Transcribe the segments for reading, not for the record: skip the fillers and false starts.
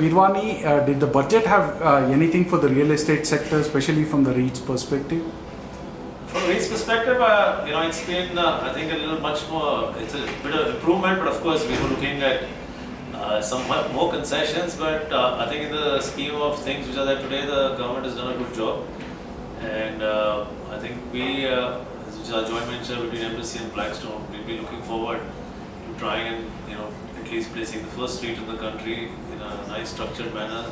Veerwani, did the budget have anything for the real estate sector, especially from the REITs perspective? From a REITs perspective, it's been, I think, a little much more, it's a bit of improvement, but of course we were looking at some more concessions, but I think in the scheme of things which are there today, the government has done a good job. And I think we, which is our joint venture between Embassy and Blackstone, we'll be looking forward to trying and, at least placing the first REIT in the country in a nice structured manner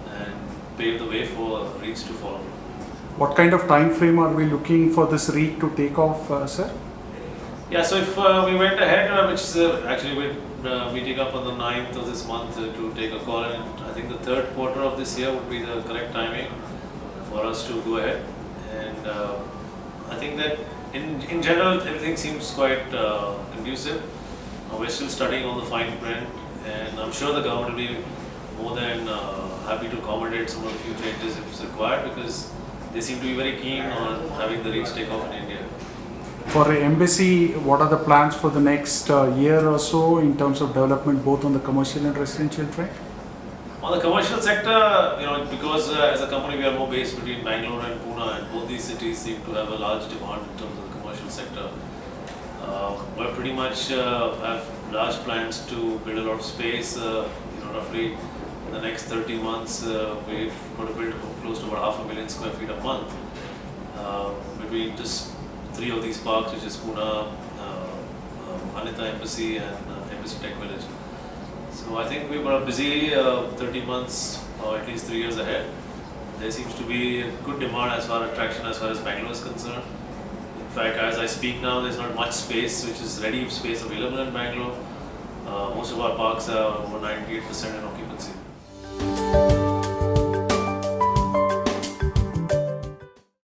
and pave the way for REITs to follow. What kind of time frame are we looking for this REIT to take off, sir? Yeah, so if we went ahead, which is actually we're meeting up on the 9th of this month to take a call, and I think the third quarter of this year would be the correct timing for us to go ahead. And I think that in general everything seems quite conducive. We're still studying all the fine print, and I'm sure the government will be more than happy to accommodate some of the few changes if it's required, because they seem to be very keen on having the REITs take off in India. For Embassy, what are the plans for the next year or so in terms of development, both on the commercial and residential front? On the commercial sector, because as a company we are more based between Bangalore and Pune, and both these cities seem to have a large demand in terms of the commercial sector. We pretty much have large plans to build a lot of space. Roughly in the next 30 months, we've got to build close to about 500,000 square feet a month between just 3 of these parks, which is Pune, Anita Embassy, and Embassy Tech Village. So I think we've got a busy 30 months or at least 3 years ahead. There seems to be a good demand as far as attraction as far as Bangalore is concerned. In fact, as I speak now, there's not much space which is ready space available in Bangalore. Most of our parks are over 98% in occupancy.